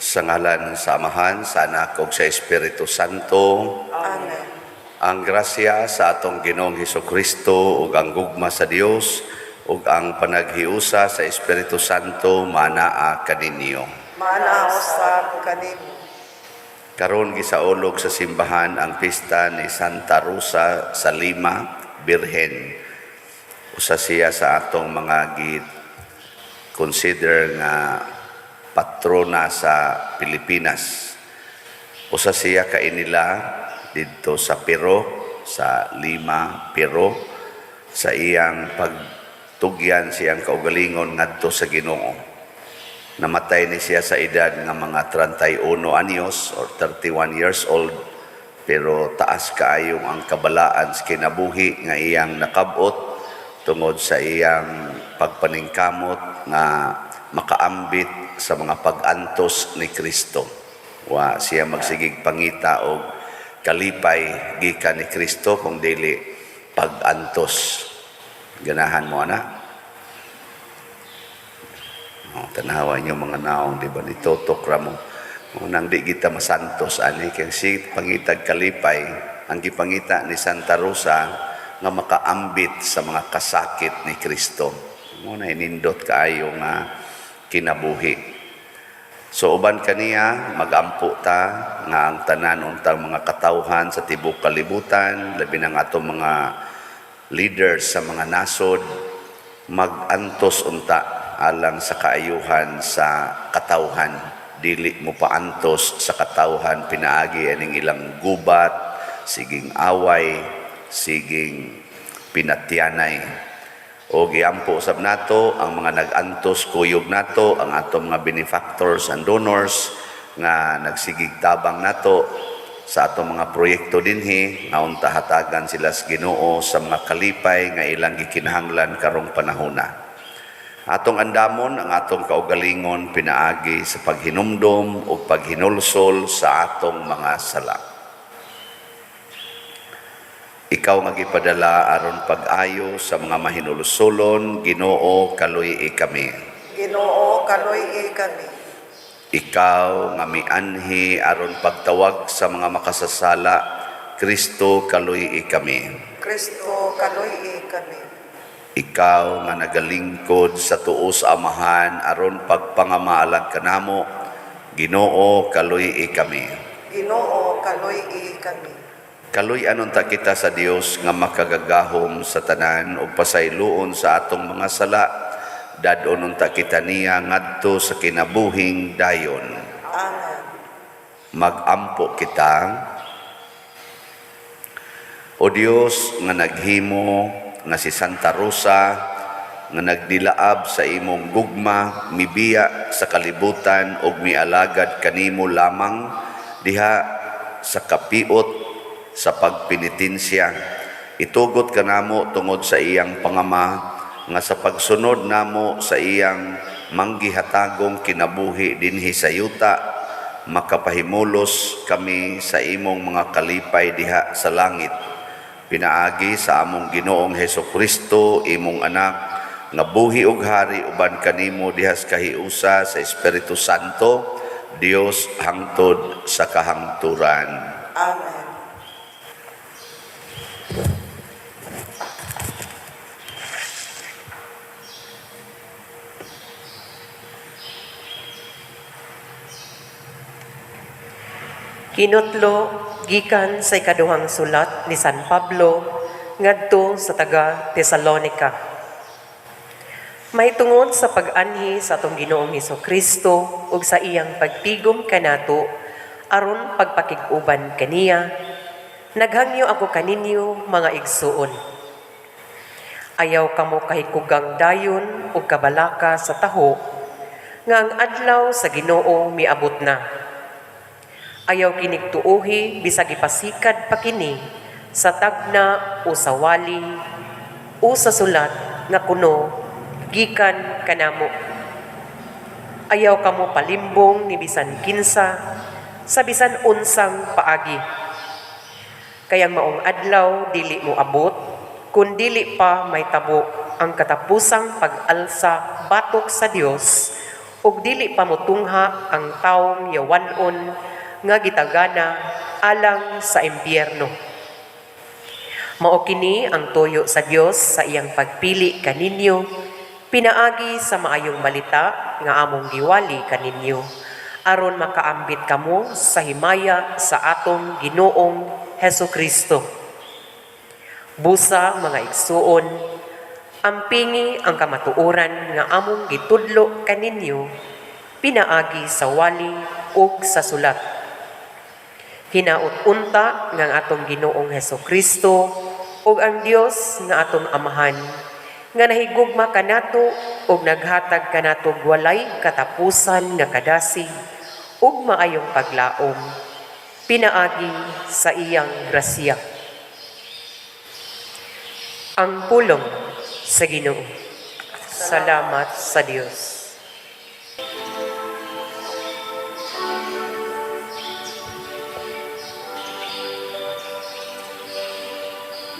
Sa ngalan sa Amahan, sa Anak ug sa Espiritu Santo. Amen. Ang grasya sa atong Ginoong Hesukristo ug ang gugma sa Dios ug ang panaghiusa sa Espiritu Santo manaa kaninyo. Manao sa kanimo. Karon gisaulog sa simbahan ang pista ni Santa Rosa sa Lima, Birhen. Usa siya sa atong mga consider nga patrona sa Pilipinas. Usa siya kainila dito sa Pero, sa Lima, Pero, sa iyang pagtugyan siyang kaugalingon ngadto sa Ginoo. Namatay ni siya sa edad nga mga 31 anyos or 31 years old, pero taas kaayong ang kabalaan sa kinabuhi nga iyang nakabot tungod sa iyang pagpaningkamot nga makaambit sa mga pag-antos ni Kristo. Wa siya magsigig pangita og kalipay gikan ni Kristo kung dili pag-antos. Ganahan mo ana? Tanawa niyo mga naong, di ba, nitotok ra mo. Nang di kita masantos, ani, kaya si pangitag kalipay, ang gipangita ni Santa Rosa, nga makaambit sa mga kasakit ni Kristo. Muna inindot kaayo nga kinabuhi. So, uban kaniya, magampo ta, nga ang tanan untang mga katawhan sa tibok kalibutan, labi ng atong mga leaders sa mga nasod, mag-antos unta, alang sa kaayuhan sa katawhan. Dili mo paantos sa katawhan pinaagi aning ilang gubat, siging away, siging pinatyanay. O giampo usab nato ang mga nag-antos kuyog nato, ang atong mga benefactors and donors nga nagsigig tabang nato sa atong mga proyekto dinhi nga unta hatagan sila sa Ginoo sa mga kalipay nga ilang gikinahanglan karong panahona. Atong andamon ang atong kaugalingon pinaagi sa paghinumdom o paghinulsol sa atong mga sala. Ikaw nga gipadala aron pag-ayo sa mga mahinulsolon, Ginoo kaluy kami. Ginoo kaluy kami. Ikaw nga mianhi aron pagtawag sa mga makasasala, Kristo kaluy kami. Kristo kaluy kami. Ikaw nga nagalingkod sa tuo sa Amahan aron pagpangamalag kanamo, Ginoo kaluy kami. Ginoo kaluy kami. Kaluy anon ta kita sa Dios nga makagagahom sa tanan ug pasayloon sa atong mga sala, dadon unta kita niya ngadto sa kinabuhing dayon. Amen. Magampo kita. O Dios nga naghimo nga si Santa Rosa nga nagdilaab sa imong gugma, mibiya sa kalibutan ug mialagad kanimo lamang diha sa kapiot sa pagpenitensya. Itugot kanamo tungod sa iyang pangama nga sa pagsunod namo sa iyang manggihatagong kinabuhi dinhi sa yuta, makapahimulos kami sa imong mga kalipay diha sa langit. Pinaagi sa among Ginoong Hesukristo, imong anak, nga buhi ug hari uban kanimo dihas kahiusa sa Espiritu Santo, Dios hangtod sa kahangturan. Amen. Kinutlo gikan sa ikaduhang sulat ni San Pablo ngadto sa taga Tesalonica. Mahitungod sa pag-anhi sa atong Ginoong Hesukristo ug sa iyang pagtigom kanato aron pagpakig-uban kaniya, naghangyo ako kaninyo mga igsuon. Ayaw kamo kahikugang dayon ug kabalaka sa taho nga ang adlaw sa Ginoo miabot na. Ayaw kinig tuohi bisag ipasikad pa kini sa tagna o sa wali o sa sulat nga kuno gikan kanamo. Ayaw kamo palimbong ni bisan kinsa sa bisan unsang paagi. Kayang maong adlaw dili mo abot kun dili pa may tabo ang katapusang pag-alsa batok sa Dios ug dili pamutungha ang taong yawanon nga gitagana alang sa impyerno. Mao kini ang tuyo sa Dios sa iyang pagpili kaninyo, pinaagi sa maayong balita nga among giwali kaninyo, aron makaambit kamo sa himaya sa atong Ginoong Hesukristo. Busa mga igsuon, ampingi ang kamatuoran nga among gitudlo kaninyo, pinaagi sa wali ug sa sulat. Hinaut-unta nga atong Ginoong Hesukristo ug ang Dios nga atong Amahan nga nahigugma kanato ug naghatag kanato walay katapusan nga kadasig ug maayong paglaom, pinaagi sa iyang grasya. Ang pulong sa Ginoo. Salamat sa Dios.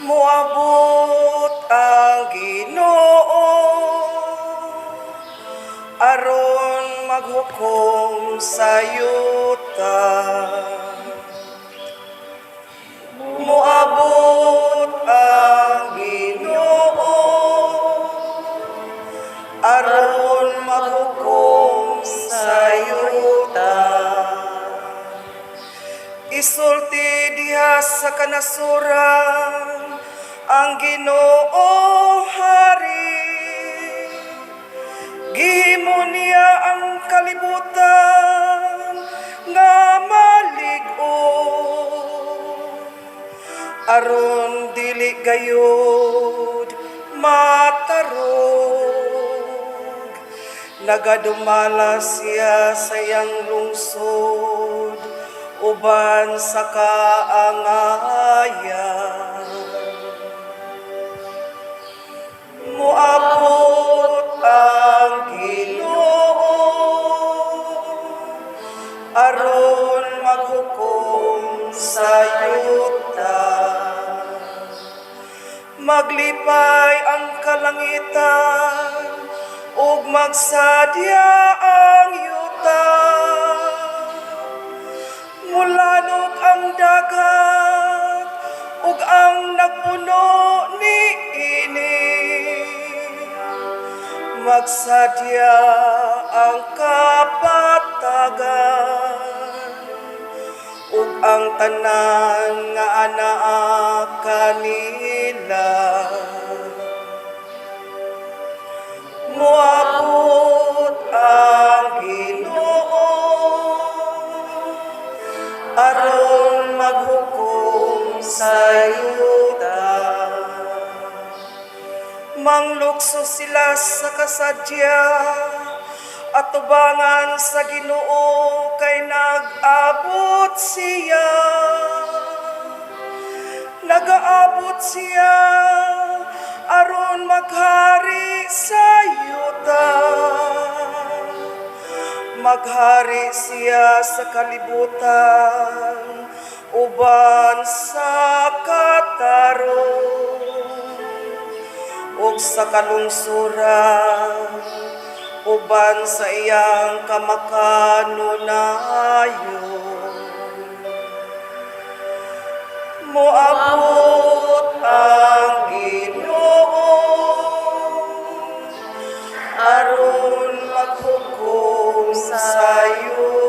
Moabot ang Ginoo aron maghukom sa yuta. Moabot ang Ginoo aron maghukom sa yuta. Isulti diha sa kanasuran ang Ginoo Hari, gihimo niya ang kalibutan nga malig-on, aron dili gayud matarog. Nagadumala siya sa iyang lungsod uban sa kaangayan. Moabot ang Ginoo aron maghukom sa yuta. Maglipay ang kalangitan ug magsadya ang yuta. Mulalog ang dagat ug ang nagpuno niini. Magsadya ang kapatagan ug ang tanan nga anaa kanila. Moabot ang Ginoo aron maghukom sa yuta. Manglukso sila sa kasadya at tubangan sa Ginoo kay nag-abot siya. Nag-aabot siya aron maghari sa yuta. Maghari siya sa kalibutan uban sa katarong ug sa kalungsuran uban sa iyang kamakanunayon. Moabot ang Ginoo aron maghukom sa yuta.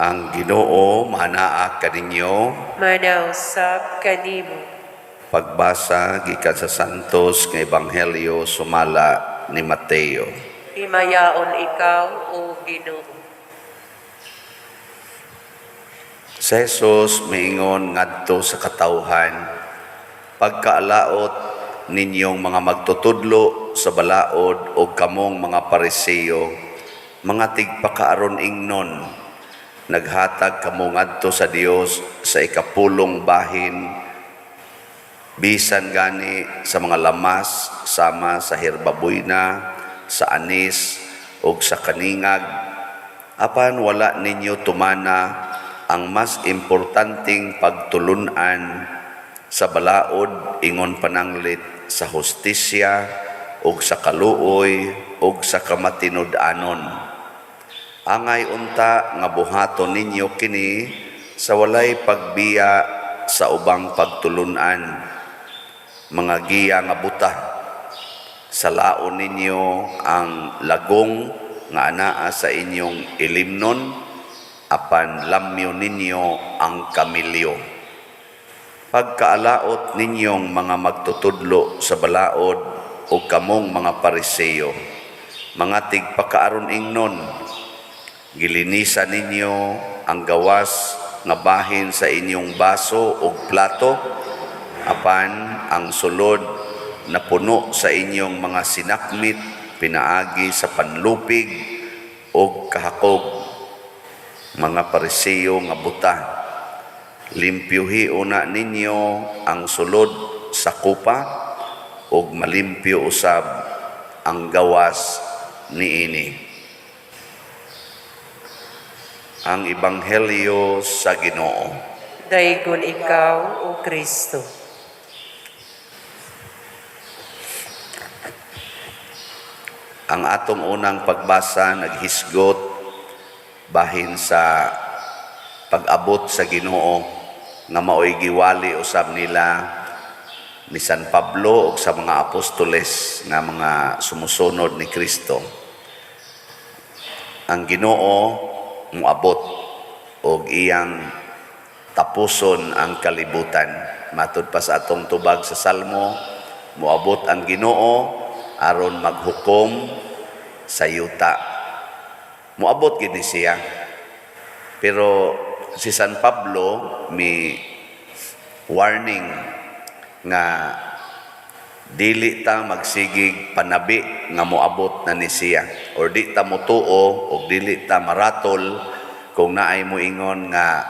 Ang Ginoo mahanaa kaninyo. Manausap kanimo. Pagbasa gikan sa Santos nga Ebanghelyo sumala ni Mateo. Himayaon ikaw, O Ginoo. Sa Jesus miingon ngadto sa katawhan, pagkaalaot ninyong mga magtutudlo sa balaod o kamong mga Pariseo, mga tigpakaaron ingnon, naghatag kamo ngadto sa Dios sa ikapulong bahin, bisan gani sa mga lamas sama sa herbabuyna, sa anis o sa kaningag, apan wala ninyo tumana ang mas importanteng pagtulunan sa balaod ingon pananglit sa hustisya ug sa kaluoy ug sa kamatinud-anon. Angay unta nga buhaton ninyo kini sa walay pagbiya sa ubang pagtulunan, mga giya nga buta. Salaon ninyo ang lagong nga anaa sa inyong ilimnon, apan lamyo ninyo ang kamilyo. Pagkaalaot ninyong mga magtutudlo sa balaod o kamong mga Pariseo, mga tigpakaaron ingnon, gilinisan ninyo ang gawas nga bahin sa inyong baso o plato, apan ang sulod na puno sa inyong mga sinakmit pinaagi sa panlupig o kahakog. Mga Pariseo nga buta, limpyuhi una ninyo ang sulod sa kupa ug malimpyo usab ang gawas niini. Ang Ebanghelyo sa Ginoo. Daygon ikaw, O Kristo. Ang atong unang pagbasa naghisgot bahin sa pag-abot sa Ginoo nga maoy giwali usab nila ni San Pablo ug sa mga apostoles nga mga sumusunod ni Kristo. Ang Ginoo moabot og iyang tapuson ang kalibutan. Matud pa sa atong tubag sa Salmo, moabot ang Ginoo aron maghukom sa yuta. Moabot gid ni siya. Pero si San Pablo may warning nga dili ta magsigig panabi nga moabot na ni siya, or di ta motuo o dili ta maratol kung naay moingon nga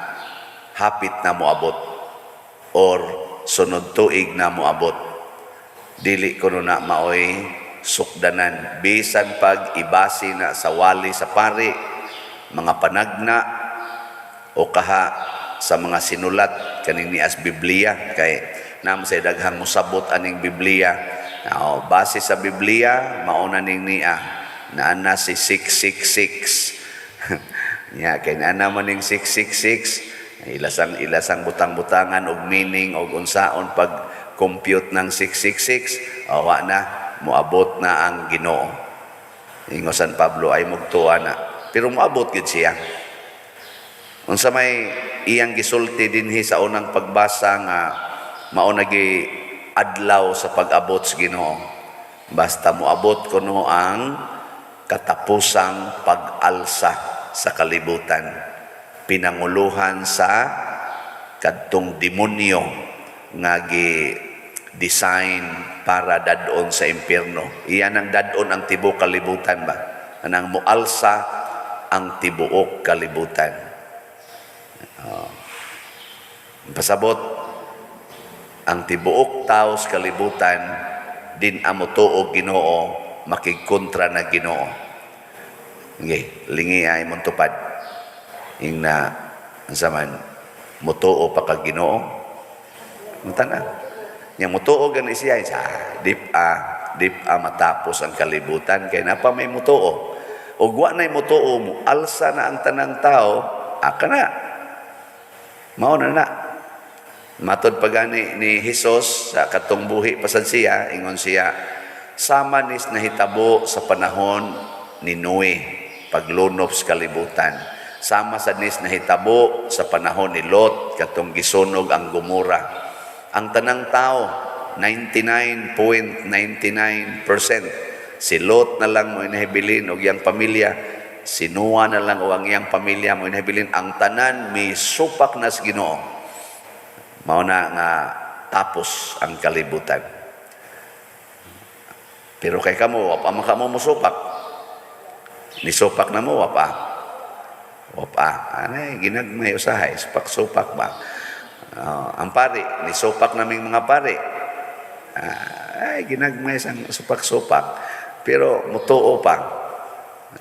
hapit na moabot or sunod tuig na moabot. Dili kuno na maoy sukdanan bisan pag ibasi na sa wali sa pari, mga panagna o kaha sa mga sinulat kanini as Biblia, kay nam sa daghang musabot aning Biblia. Base sa Biblia mauna ning niya na ana si 666 nya kay ana man ning 666 ilasang butang-butangan og meaning og unsaon pag compute ng 666, awa na moabot na ang Ginoo. Ingon San Pablo ay mugtuan na, pero moabot gid siya. Unsa may iyang gisulti dinhi sa unang pagbasa nga mao nagi adlaw sa pag-abot sa Ginoo. Basta moabot kuno ang katapusang pag-alsa sa kalibutan, pinanguluhan sa kadtong demonyo nga design para dadon sa impyerno. Iyan ang dadon ang tibuok kalibutan ba? Anang mualsa ang tibuok kalibutan. Pasabot ang tibuok tao sa kalibutan din amo tuo Ginoo makigkontra na Ginoo. Okay, lingi ay mong tupad. Yung na ang saman mutuo pa ka Ginoo. Munta na. Yang mutuo gani siya sa dip matapos ang kalibutan kay napa may mutuo. O wa nay mutuo mo alsa na ang tanang tao, aka na. Mao na. Matod pagani ni Hesus sa katong buhi pasad siya, ingon siya, sama nis nahitabo sa panahon ni Noe, paglunop sa kalibutan. Sama sa nis nahitabo sa panahon ni Lot, katong gisunog ang Gomora. Ang tanang tao, 99.99%. Si Lot na lang mo inahibilin o iyang pamilya, sinuwa na lang o ang iyang pamilya mo inabilin ang tanan may supak na sa Ginoo. Mao na nga tapos ang kalibutan. Pero kay kamo wa pa man kamo musupak. Nisupak na mo wa pa. Anay ginagmay usahay supak ba. Ang pari nisupak naming mga pari. Ay ginagmay sang supak. Pero mutuo pa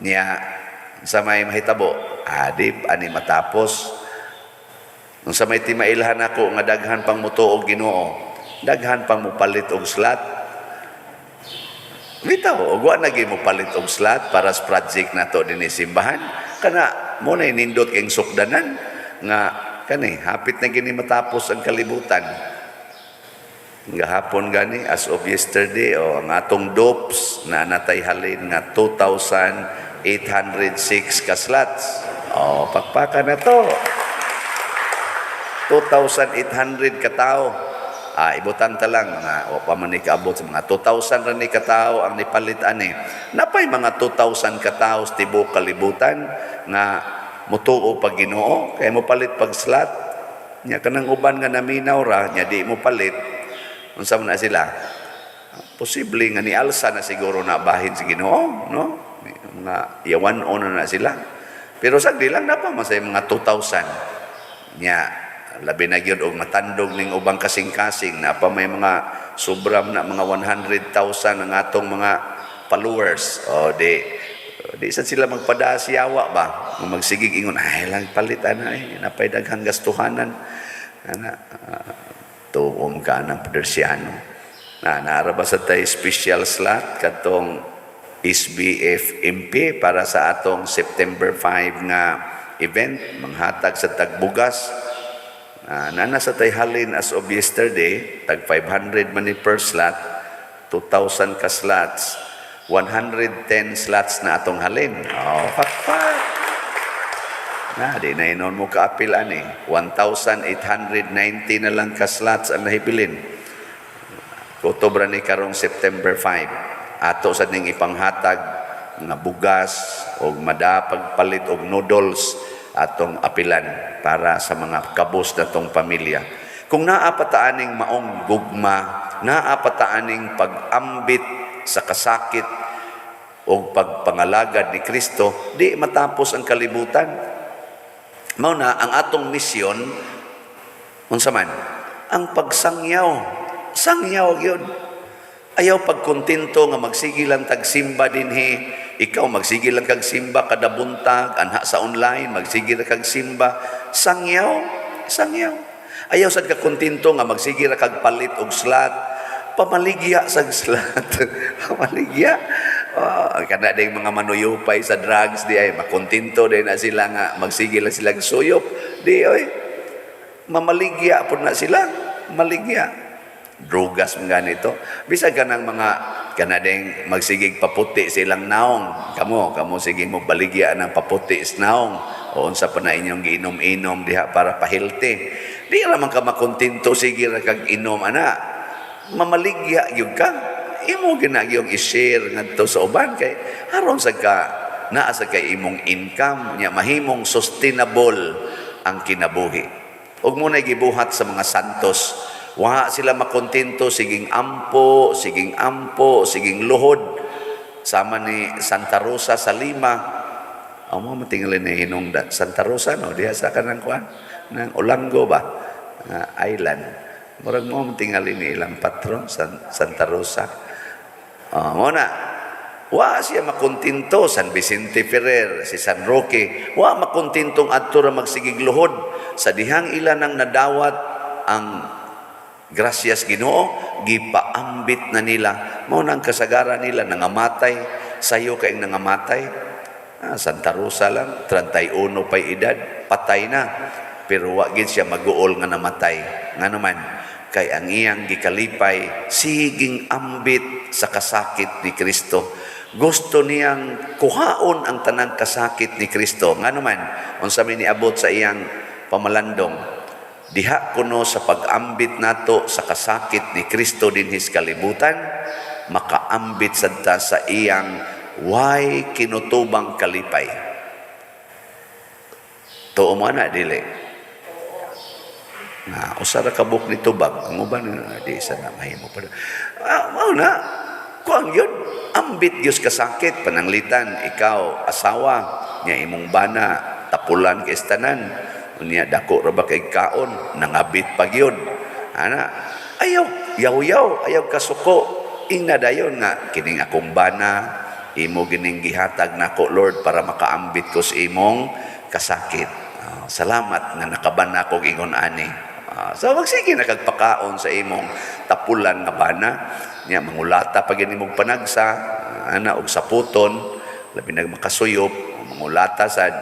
niya sa may mahitabo. Adip ani matapos. Nung sa may timailhan ako nga daghan pang mutuo Ginoo, daghan pang mupalit og slot. Bitaw, wa naging mupalit og slot para sa project nato dinhi simbahan. Kana mo na nindot keng sukdanan nga kani hapit na gini matapos ang kalibutan. Gahapon gani as of yesterday ang atong DOPS na natay halin nga 2,806 ka slots. Pakpakan na to. 2,800 katao. Ibutan ta lang mga wa pa man ni kaabot sa mga 2,000 ra ni katao ang nipalit ani. Napay mga 2,000 katao sa tibuok kalibutan nga mutuo pag Ginoo kay mo palit pag slot. Nya kanang uban nga naminaw ra nya di mo palit. Unsa man na sila? Posible nga ni alsa na siguro na bahin si Ginoo, no? Mga yawan na sila. Pero sagdi lang na pa masay mga 2,000. Nya labi na gyud og matandog ning ubang kasing-kasing na pa may mga sobram na mga 100,000 ang atong mga followers. Di sad sila magpadasiyawa ba? Magsigig ingon ay lang palit napay daghang gastuhanan. Tuom ka ng Pedersiano. Naaraba sa tay special slot katong SBF MP para sa atong September 5 nga event manghatag sa tagbugas. Nana sa tay halin as of yesterday, tag 500 man ni per slot, 2,000 ka slots, 110 slots na atong halin. Pakpak! Di na inon mo kaapil ani. 1,890 na lang ka slots ang nahibilin. Oktober ni karong September 5. Ato sa ning ipanghatag nga bugas o madapagpalit og noodles atong apilan para sa mga kabos na tong pamilya. Kung naapataaning maong gugma, naapataaning pag-ambit sa kasakit o pagpangalagad ni Kristo, di matapos ang kalibutan. Mao na ang atong misyon unsa man ang pagsangyaw. Sangyaw gyud. Ayaw pagkontento nga magsige lang tagsimba dinhi. Ikaw magsige lang kag simba kada buntag anha sa online magsige ra kag simba. Sangyaw. Ayaw sad ka kontento nga magsige ra kag palit og slot. Pamaligya sa slot. Pamaligya. Kada ding mga manuyupay sa drugs di ay makontento din na sila nga magsige lang sila suyop di oy mamaligya pud na sila maligya drugas mga ganito bisag kanang mga kanadeng magsigig paputi silang naong kamo sige mo baligya ng paputi is naong o unsa pa na inyong giinom-inom diha para pa-healthy di ra man ka makontento sige ra kag inom ana mamaligya gyud ka imo ginagyong i-share ngadto sa uban kay aron sa ka naa sa kay imong income nya mahimong sustainable ang kinabuhi. Ug mo na gibuhat sa mga santos, wa sila makontento siging ampo, siging luhod sama ni Santa Rosa sa Lima. Amo matingali ni hinungdan Santa Rosa no diha sa kanang kuan nang Olango ba island. Murag mo matingali ni ilang patron Santa Rosa. Muna, wa siya makontinto San Vicente Ferrer, si San Roque, wa makontintong adto ra magsigig luhod sa dihang ilan nang nadawat ang gracias Ginoo, gipaambit na nila. Mao nang kasagaran nila nangamatay, sayo kay nangamatay. Santa Rosa lang, 31 pay edad, patay na. Pero wa gid siya maguol nga namatay. Nga naman, kay ang iyang gikalipay siging ambit sa kasakit ni Kristo. Gusto niyang kuhaon ang tanang kasakit ni Kristo. Nga naman, unsa man niabot sa iyang pamalandong, diha kuno sa pag-ambit nato sa kasakit ni Kristo dinhis kalibutan, makaambit sadta sa iyang way kinutubang kalipay. Tuo mo na dili. Na usara ka buk ni tubag, ang uban di isa na mahimo pa. Mao na kuang yun. Ambit Diyos kasakit pananglitan ikaw asawa nya imong bana tapulan kay istanan. Unya dako ra ba kay kaon nangabit pag yun. Ana ayaw yaw-yaw ayaw kasuko. Ina dayon nga kining akong bana imo gining gihatag nako Lord para makaambit ko sa imong kasakit. Salamat nga nakabana ko ingon ani. So wag sige nakagpakaon sa imong tapulan nga bana nya mangulata pag imong panagsa ana og saputon labi nag makasuyop mangulata sad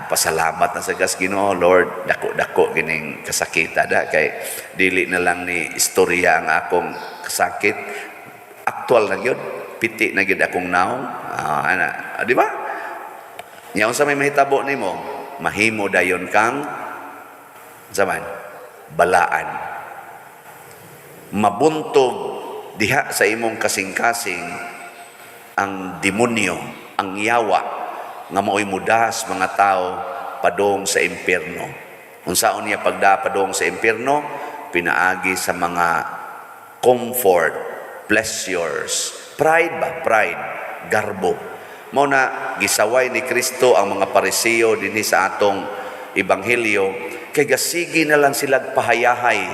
pasalamat na sa gas Ginoo Lord dako gining kasakita da kay dili na lang ni istorya ang akong kasakit aktual na gyud piti na gyud akong naong ana di ba nya unsa may mahitabo nimo mahimo dayon kang zaman balaan mabuntog diha sa imong kasing-kasing ang demonyo ang yawa nga mao'y mudas mga tao padong sa impierno unsaon niya pagda padong sa impierno pinaagi sa mga comfort pleasures, pride, garbo. Mao na gisaway ni Kristo ang mga Pariseo dinhi sa atong ebanghelyo kay gasigi na lang sila pahayahay.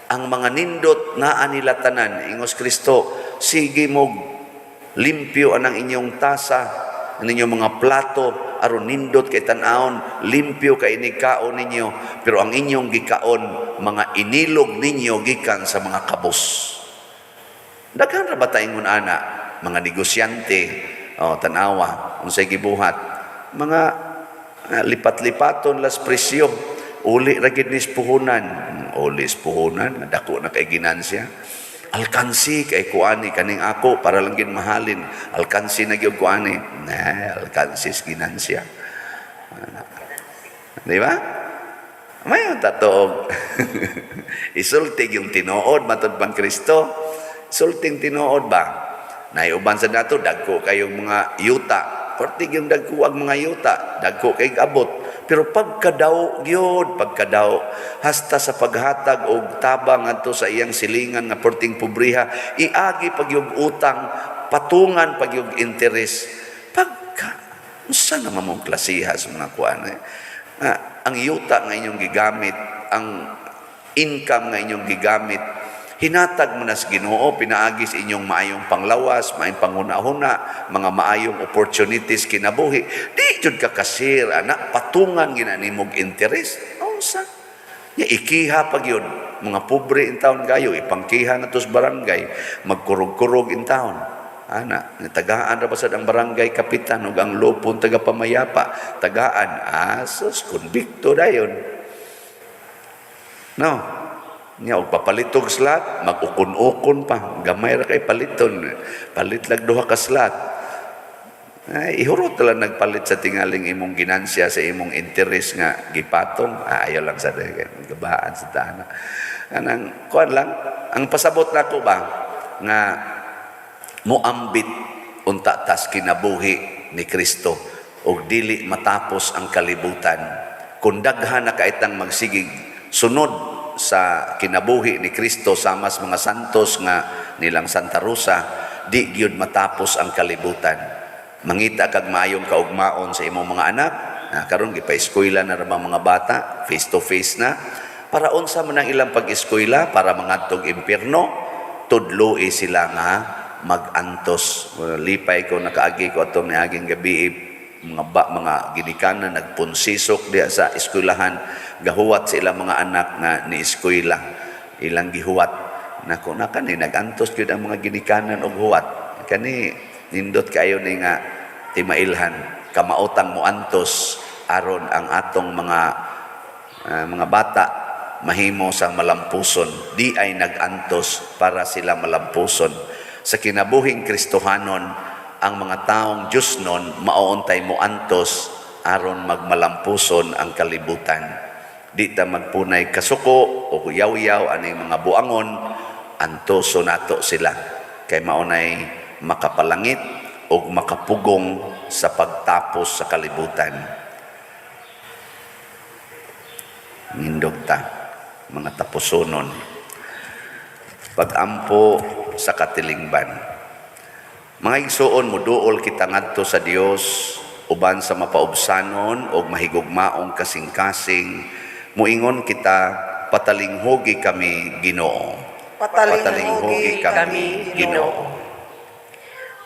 Ang mga nindot naa nila tanan ingos Kristo, sige mo limpyo anang inyong tasa, ang inyong mga plato aron nindot kay tan-aon limpyo kay ini kaon ninyo pero ang inyong gikaon mga inilog ninyo gikan sa mga kabos. Daghan ra ba ta ingon ana mga negosyante tanawa unsay gibuhat mga lipat-lipaton las presyo uli ra gid nis puhunan dako na kay ginansya alkansi kay kuani kaning ako para lang gid mahalin alkansi na gyud kuani alkansi ginansya di ba mayon tatog isultig yung tinuod matud pang Kristo sulting tinuod ba naiuban sa nato dagko kayong mga yuta pertig yung dagko ang mga yuta dagko kay abot pero pagkadaw hasta sa paghatag og tabang adto sa iyang silingan nga perting pobriha iagi pag yung utang patungan pag yung interes pagka unsa na mamong klasiha sa mga kuan ang yuta nga inyong gigamit ang income nga inyong gigamit hinatag mo na sa Ginoo pinaagis inyong maayong panglawas maayong panghuna-huna mga maayong opportunities kinabuhi di jud ka kasir anak patungan ginanimog interes unsa nya ikiha pag yun mga pobre in town kayo ipangkiha na tos barangay magkurog-kurog in town ana tagaan ra basad ang barangay kapitan ug ang lupon taga pamayapa tagaan asos konbikto dayon no nya og papalitog slat mag-ukon-ukon pa gamay ra kay paliton palit lag duha ka slat ihurot lang nagpalit sa tingaling imong ginansya sa imong interes nga gipatong ayaw lang sa gabaan sa tana anang kuan lang ang pasabot nako ba nga moambit unta tas kinabuhi ni Kristo og dili matapos ang kalibutan kun daghan na kaitang magsigig sunod sa kinabuhi ni Kristo sama sa mga santos nga nilang Santa Rosa di gyud matapos ang kalibutan mangita kag maayong kaugmaon sa imong mga anak karon gipa-eskwela na ra mga bata face to face na para unsa man ang ilang pag-eskwela para mangadtog impierno tudloi sila nga magantos lipay ko nakaagi ko atong niaging gabi mga ginikanan nagpunsisok diha sa eskwelahan gahuwat sa ilang mga anak nga ni eskwela ilang gihuwat nako na kani nagantos gyud ang mga ginikanan og huwat kani nindot kayo ni nga timailhan kamautang mo antos aron ang atong mga bata mahimo sang malampuson di ay nagantos para sila malampuson sa kinabuhing Kristohanon ang mga taong Diyos nun mauuntay mo antos aron magmalampuson ang kalibutan. Di ta magpunay kasuko o yaw-yaw aning mga buangon antoso nato sila kay maunay makapalangit ug makapugong sa pagtapos sa kalibutan. Nindog ta, mga tapusonon. Pag-ampo sa katilingban. Mga igsoon, muduol kita ngadto sa Dios uban sa mapaubsanon o mahigugmaong kasing-kasing, muingon kita, patalinghogi kami Ginoo. Patalinghogi kami, Ginoo.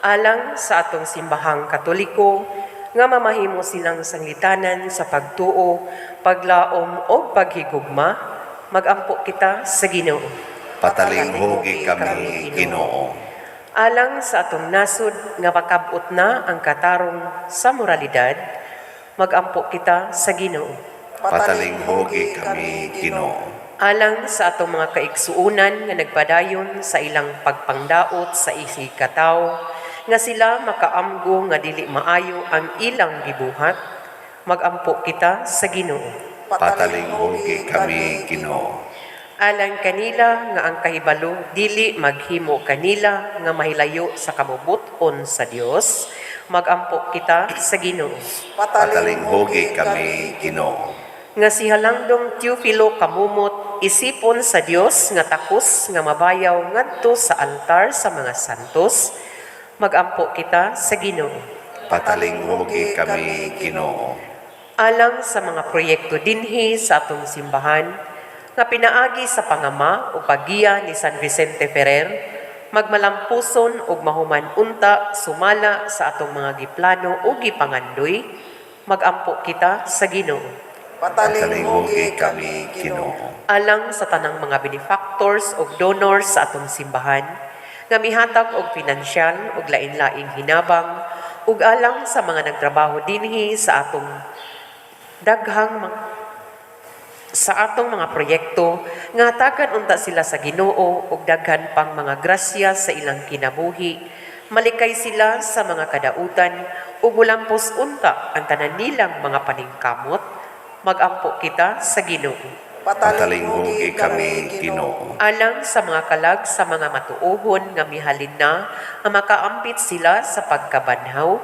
Alang sa atong simbahang Katoliko, nga mamahimo silang sanglitanan sa pagtuo, paglaom o paghigugma, magampo kita sa Ginoo. Patalinghogi kami Ginoo. Alang sa atong nasud nga makabot na ang katarong sa moralidad, magampo kita sa Ginoo. Patalinghogi kami Ginoo. Alang sa atong mga kaigsuunan nga nagpadayon sa ilang pagpangdaot sa isikataw, nga sila makaamgo nga dili maayo ang ilang gibuhat, magampo kita sa Ginoo. Patalinghogi kami Ginoo. Alang kanila nga ang kahibalo dili maghimo kanila nga mahilayo sa kamubuton sa Dios, magampo kita sa Ginoo. Patalinghogi kami Ginoo. Nga si Halangdong Teofilo kamumot isipon sa Dios nga takos nga mabayaw ngadto sa altar sa mga santos, magampo kita sa Ginoo. Patalinghogi kami Ginoo. Alang sa mga proyekto dinhi sa atong simbahan nga pinaagi sa pangama o paggiya ni San Vicente Ferrer, magmalampuson ug mahuman unta sumala sa atong mga giplano o gipangandoy, magampo kita sa Ginoo. Patalinghogi kami Ginoo. Alang sa tanang mga benefactors o donors sa atong simbahan, nga mihatag og pinansyal ug lain-laing hinabang, ug alang sa mga nagtrabaho dinhi sa atong mga proyekto, nga hatagan unta sila sa Ginoo ug daghan pang mga grasya sa ilang kinabuhi, malikay sila sa mga kadautan ug mulampos unta ang tanan nilang mga paningkamot, magampo kita sa Ginoo. Patalinghogi kami Ginoo. Alang sa mga kalag sa mga matuohon nga mihalin na nga makaampit sila sa pagkabanhaw,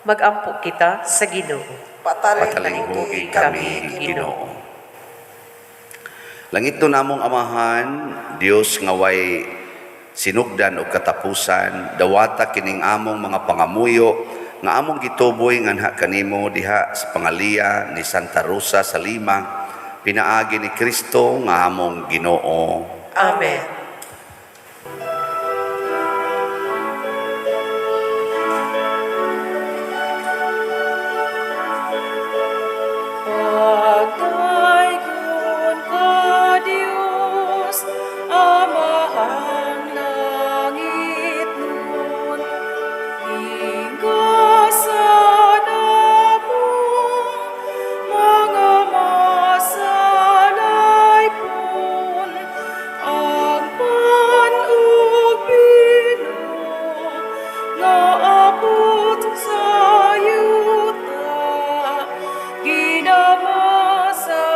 magampo kita sa Ginoo. Patalinghogi kami Ginoo. Langit to namong Amahan, Dios nga way sinugdan o katapusan, dawata kining among mga pangamuyo nga among gituboy nganha kanimo diha sa pangaliya ni Santa Rosa sa Lima, pinaagi ni Kristo nga among Ginoo. Amen. Pagdaigон ka, Diyos, Amahang langit nun, higasan among mga masalay pun, ang panubino nga abot sa yuta, ginama sa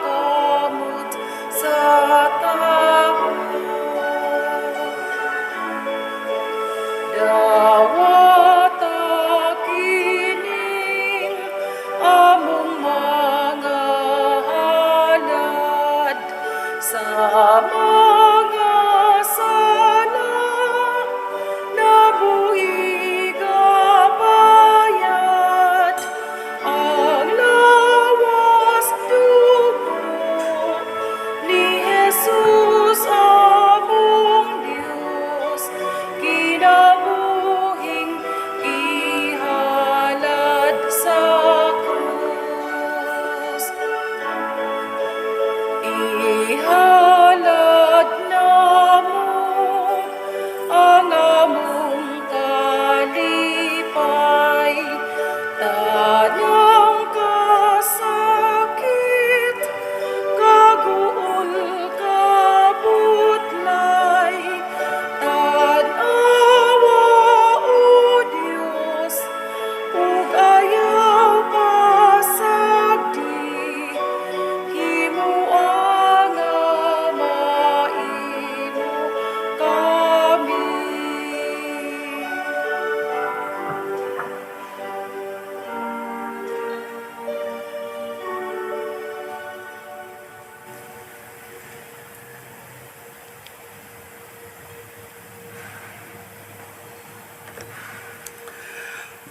kamot sa tao. Dawata kining among mga halad sa mga sala nabuhi bayad, ang lawas dugo ni Jesus among Diyos, kinabuhing ihalad sa krus. Ihalad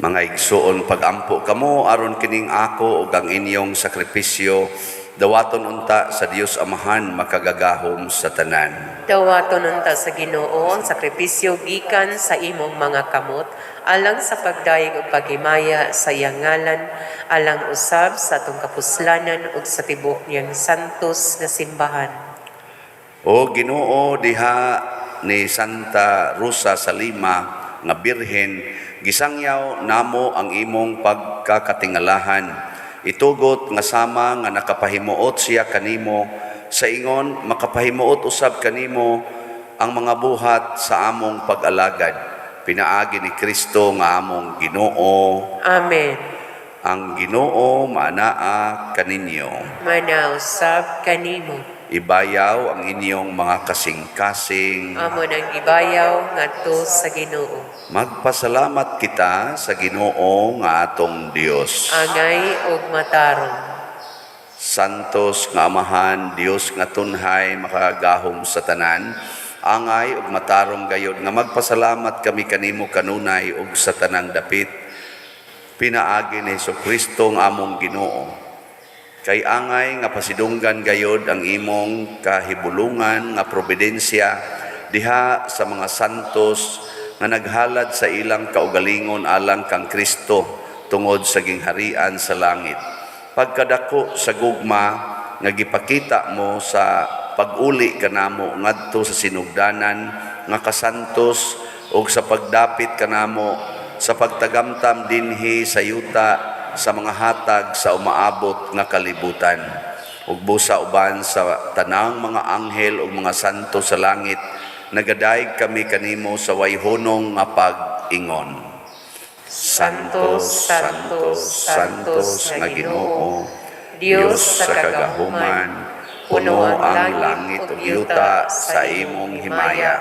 Mga igsoon pagampo kamo aron kining ako ug ang inyong sakripisyo dawaton unta sa Dios Amahan makagagahom sa tanan. Dawaton unta sa Ginoo ang sakripisyo gikan sa imong mga kamot alang sa pagdayeg ug paghimaya sa iyang ngalan alang usab sa atong kapuslanan ug sa tibok niyang santos nga simbahan. O Ginoo diha ni Santa Rosa sa Lima nga birhen, gisangyaw namo ang imong pagkakatingalahan. Itugot nga sama nga nakapahimuot siya kanimo, sa ingon makapahimuot usab kanimo ang mga buhat sa among pag-alagad. Pinaagi ni Kristo nga among Ginoo. Amen. Ang Ginoo maanaa kaninyo. Manausab kanimo. Ibayaw ang inyong mga kasing-kasing. Amo nang gibayaw ngadto sa Ginoo. Magpasalamat kita sa Ginoo nga atong Dios. Angay ug matarong. Santos nga Amahan, Dios nga tunhay makagahom sa tanan, angay ug matarong gayod nga magpasalamat kami kanimo kanunay ug sa tanang dapit. Pinaagi ni Jesucristo nga among Ginoo. Kay angay nga pasidunggan gayod ang imong kahibulungan nga probidensya diha sa mga santos nga naghalad sa ilang kaugalingon alang kang Kristo tungod sa gingharian sa langit. Pagkadako sa gugma nga gipakita mo sa pag-uli kanamo ngadto sa sinugdanan nga kasantos ug sa pagdapit kanamo sa pagtagamtam dinhi sa yuta sa mga hatag sa umaabot nga kalibutan. Ug busa uban sa tanang mga anghel ug mga santo sa langit, nagadayeg kami kanimo sa wayhonong nga pag-ingon. Santos, Santos, Santos nga Ginoo, Dios sa kagahuman, puno ang langit ug yuta sa imong himaya,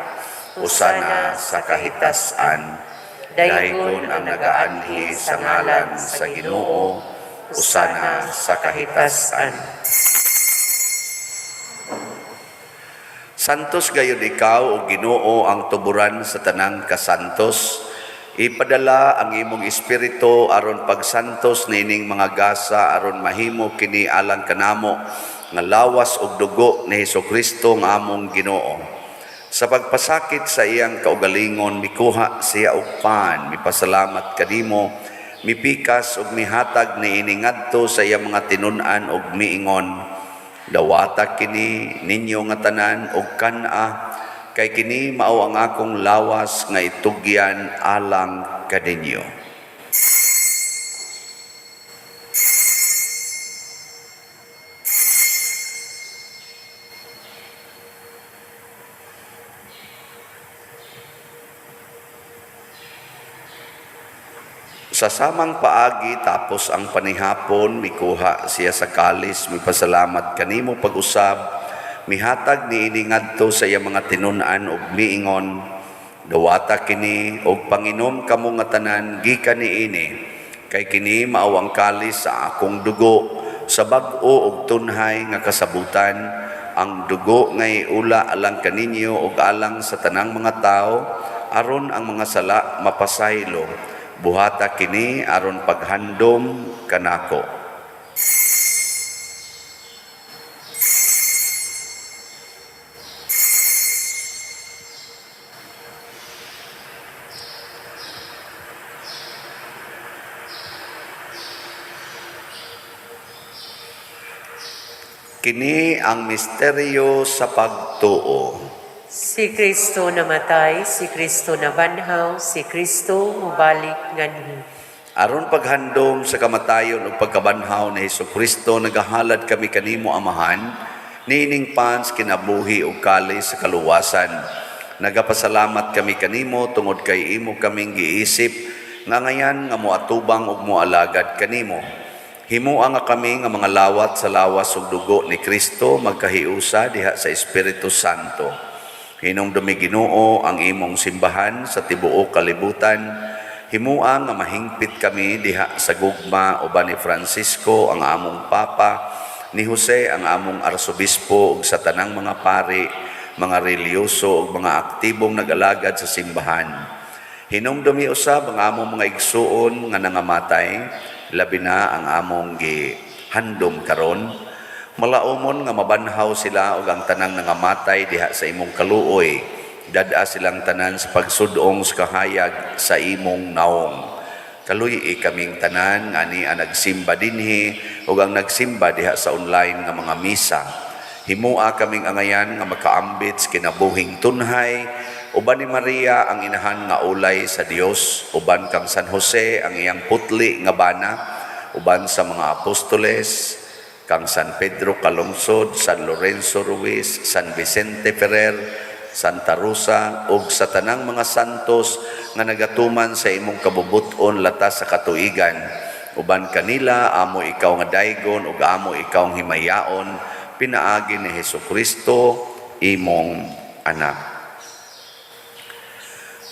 usana sa kahitasan. Daygon ang nagaanhi sa ngalan sa Ginoo, usana sa kahitasan. Santos gayud ikaw o Ginoo ang tuburan sa tanang kasantos. Ipadala ang imong espiritu aron pagsantos nining mga gasa aron mahimo kini alang kanamo nga lawas ug dugo ni Hesukristo nga among Ginoo. Sa pagpasakit sa iyang kaugalingon, mikuha siya og pan, mipasalamat kanimo, mipikas ug mihatag ni iningadto sa iyang mga tinun-an ug miingon, dawata kini ninyo nga tanan ug kana, kay kini mao ang akong lawas nga itugyan alang kaninyo. Sa samang paagi tapos ang panihapon, mikuha siya sa kalis, mipasalamat kanimo pag-usab, mihatag ni iningadto sa iya mga tinun-an ug miingon, dawata kini og panginom kamo nga tanan gikan niini, kay kini mao ang kalis sa akong dugo, sa bag-o ug tunhay nga kasabutan, ang dugo nga iula alang kaninyo ug alang sa tanang mga tao, aron ang mga sala mapasaylo. Buhata kini aron paghandom kanako. Kini ang misteryo sa pagtuo. Si Kristo namatay, si Kristo nabanhaw, si Kristo mubalik nganhi. Aron paghandom sa kamatayon ug pagkabanhaw ni Hesukristo, nagahalad kami kanimo Amahan, niining pans kinabuhi ug kalis sa kaluwasan. Nagapasalamat kami kanimo tungod kay imo kaming giisip nga ngayan nga moatubang ug moalagad kanimo. Himuang nga kami nga mga lawat sa lawas ug dugo ni Kristo magkahiusa diha sa Espiritu Santo. Hinumdumi Ginoo ang imong simbahan sa tibuok kalibutan. Himuang nga mahingpit kami diha sa gugma uban ni Francisco ang among Papa, ni Jose ang among Arsobispo ug sa tanang mga pari, mga reliyoso ug mga aktibong nag-alagad sa simbahan. Hinumdumi usab ang among mga igsuon nga nangamatay, labi na ang among gihandom karon. Malaumon nga mabanhaw sila ug ang tanang nangamatay diha sa imong kaluoy. Dada silang tanan sa pagsudong sa kahayag sa imong naong. Kaluy kaming tanan nga ni ang nagsimba dinhi ug ang nagsimba diha sa online nga mga misa. Himua kaming angayan nga makaambit sa kinabuhing tunhay, uban ni Maria ang inahan nga ulay sa Dios, uban kang San Jose ang iyang putli nga bana, uban sa mga apostoles, kang San Pedro Calungsod, San Lorenzo Ruiz, San Vicente Ferrer, Santa Rosa, ug sa tanang mga santos nga nagatuman sa imong kabubuton latas sa katuigan. Uban kanila, amo ikaw nga daygon ug amo ikaw ang himayaon, pinaagi ni Hesukristo, imong anak.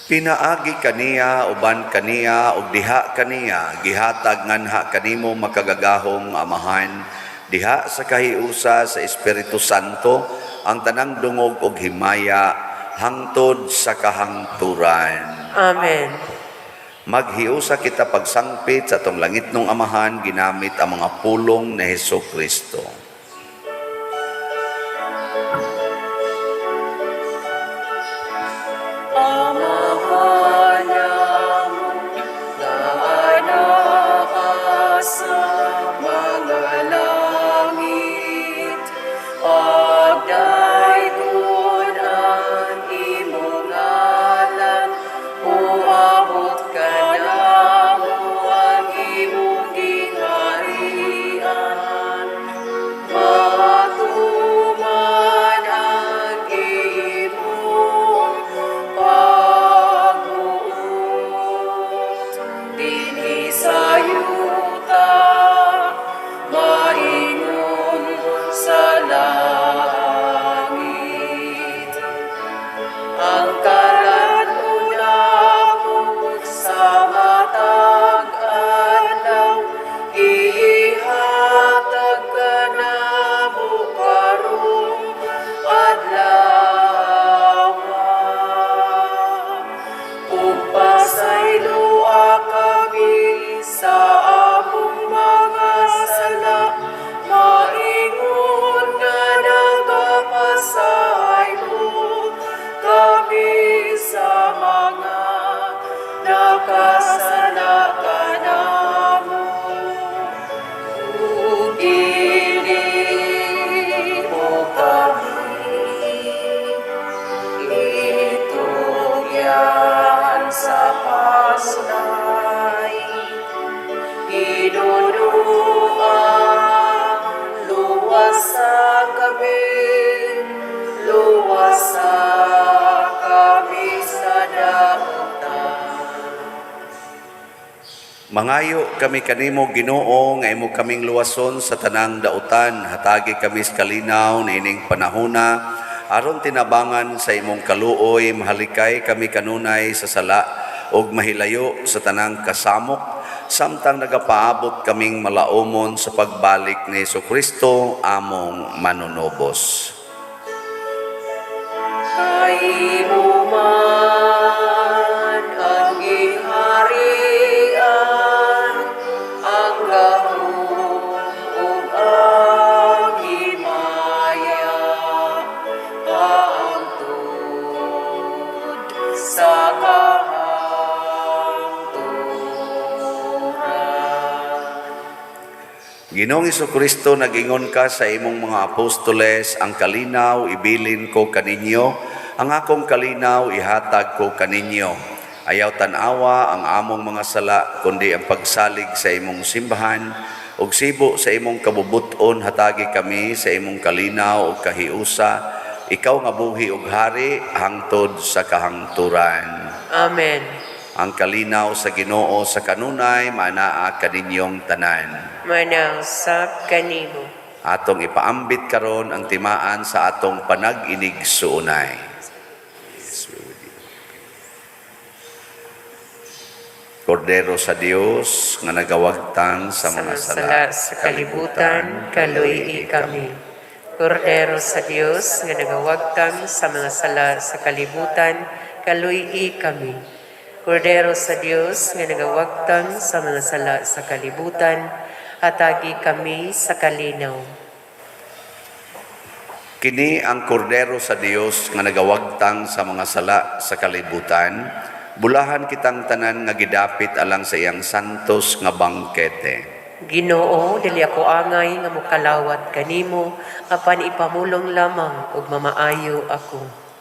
Pinaagi kaniya, uban kaniya, ug diha kaniya, gihatag nganha kanimo makagagahong amahan, diha sa kahiusa sa Espiritu Santo, ang tanang dungog ug himaya, hangtod sa kahangturan. Amen. Maghiusa kita pagsangpit sa atong langitnong amahan, ginamit ang mga pulong ni Hesukristo. Mangayo kami kanimo Ginoo nga imo kaming luwason sa tanang dautan, hatagi kami sa kalinaw niining panahona aron tinabangan sa imong kaluoy, mahalikay kami kanunay sa sala ug mahilayo sa tanang kasamok, samtang nagapaabot kaming malaumon sa pagbalik ni Hesukristo among manunobos. Kaimo man ang giharian, ang gahom ug ang himaya, hangtod sa kahangturan. Ginoong Hesukristo, nag-ingon ka sa imong mga apostoles, ang kalinaw ibilin ko kaninyo, ang akong kalinaw ihatag ko kaninyo. Ayaw tanawa ang among mga sala, kundi ang pagsalig sa imong simbahan, ug sibo sa imong kabubuton hatagi kami sa imong kalinaw ug kahiusa, ikaw nga buhi ug hari hangtod sa kahangturan. Amen. Ang kalinaw sa Ginoo sa kanunay manaa kaninyong tanan. Manang sa kanimo. Atong ipaambit karon ang timaan sa atong panag-inig suunay. Kordero sa Dios nga nagawagtang sa mga sala sa kalibutan, kaluy kami. Kordero sa Dios nga nagawagtang sa mga sala sa kalibutan, kaluy kami. Kordero sa Dios nga nagawagtang sa mga sala sa kalibutan, hatagi kami sa kalinaw. Kini ang kordero sa Dios nga nagawagtang sa mga sala sa kalibutan, bulahan kitang tanan nga gidapit alang sa iyang santos nga bangkete. Ginoo, dili ako angay nga mokalawat kanimo, apan ipamulong lamang ug mamaayo ako.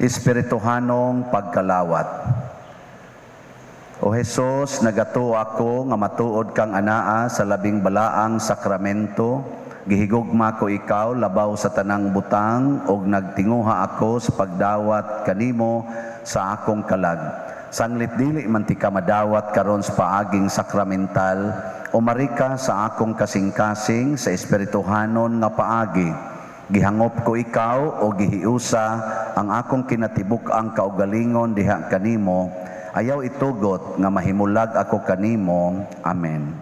Espirituhanong pagkalawat. O Jesus, nagato ako nga matuod kang anaa sa labing balaang sakramento, gihigugma ko ikaw labaw sa tanang butang ug nagtinguha ako sa pagdawat kanimo sa akong kalag. Sanglit dili man ti ka madawat karon sa paaging sakramental, umarika sa akong kasing-kasing sa espirituhanon nga paagi. Gihangop ko ikaw o gihiusa ang akong kinatibuk-ang kaugalingon diha kanimo, ayaw itugot nga mahimulag ako kanimo. Amen.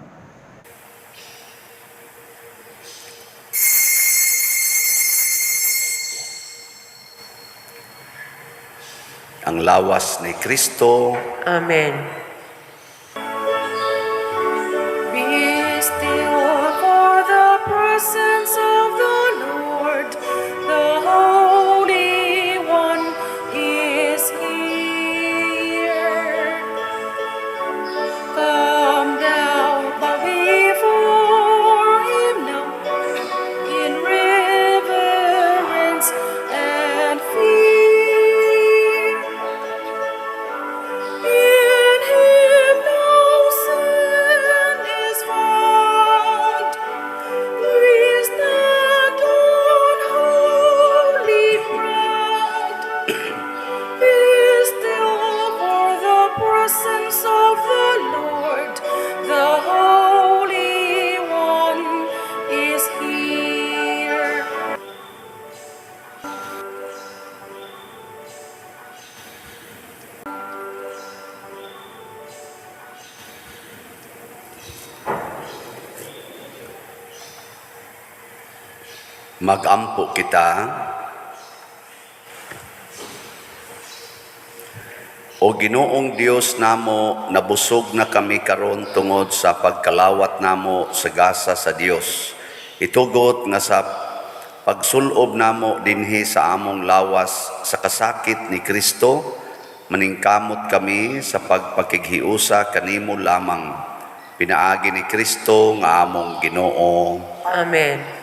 Ang lawas ni Kristo. Amen. Be still for the presence of the Lord. The Holy One is here. Come down, bow before Him now in reverence and fear. In Him no sin is found. We stand on holy ground. Be still for the presence of the Lord. The Holy One is here. Magampo kita. O Ginoong Dios namo, nabusog na kami karon tungod sa pagkalawat namo sa gasa sa Dios. Itugot nga sa pagsulob namo dinhi sa among lawas sa kasakit ni Kristo, maningkamot kami sa pagpakighiusa kanimo lamang. Pinaagi ni Kristo nga among Ginoo. Amen.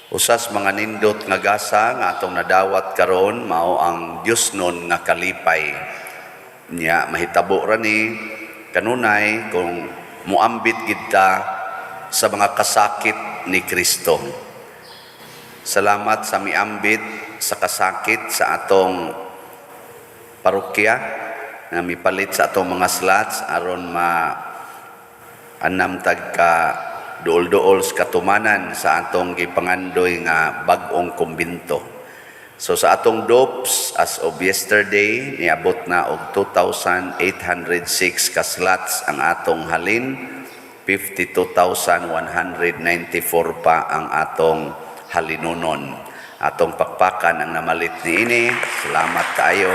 Usas mga nindot nga gasa nga atong nadawat karon mao ang Dios nun nga kalipay. Nya mahitabo ra ni kanunay kung muambit kita sa mga kasakit ni Kristo. Salamat sa miambit sa kasakit sa atong parokya nga mipalit sa atong mga slots aron anam tagka duol-duol sa katumanan sa atong gipangandoy nga bag-ong kumbinto. So sa atong DOPS as of yesterday niabot na og 2,806 ka slots ang atong halin, 52,194 pa ang atong halinunon. Atong pakpakan ang namalit niini. Salamat kayo.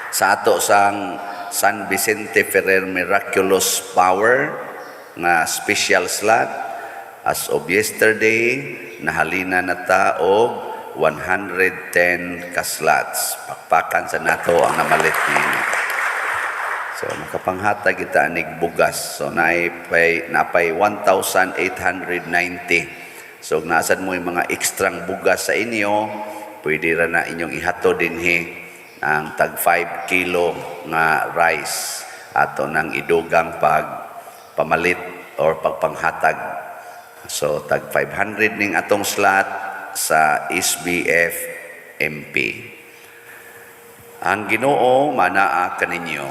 Sa ato sang San Vicente Ferrer Miraculous Power nga special slot as of yesterday nahalina na ta og 110 ka slots. Pakpakan sa nato ang namalit niini. So makapanghatag kita anig bugas. So napay 1,890. So nasad mo yung mga ekstrang bugas sa inyo, pwede ra na inyong ihato dinhi ang tag 5 kilo nga rice ato nang idugang pamalit or pagpanghatag. So tag 500 ning atong slot sa SBF MP. Ang Ginoo manaa kaninyo.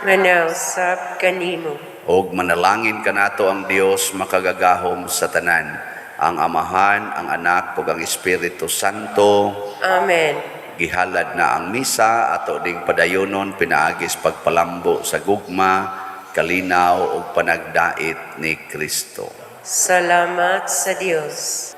Manausap kanimo. Og manalangin kanato ang Dios makagagahom sa tanan, ang Amahan, ang Anak ug ang Espiritu Santo. Amen. Gihalad na ang misa ato ding padayonon pinaagis pagpalambo sa gugma, kalinaw ug panagdait ni Kristo. Salamat sa Dios.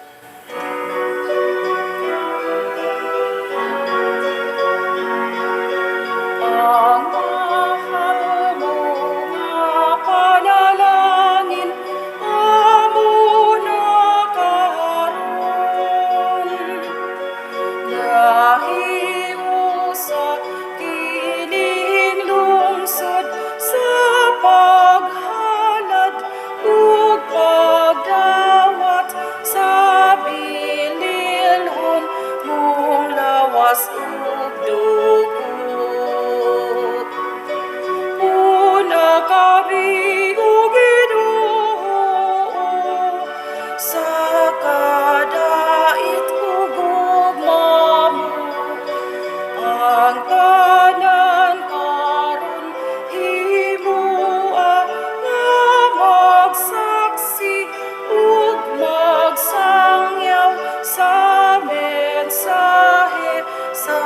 lawas ug dugo. Una kami ug Ginoo sa kadait ug gugma mo. Ang tanan karon himua nga magsaksi ug magsangyaw sa mensahe sa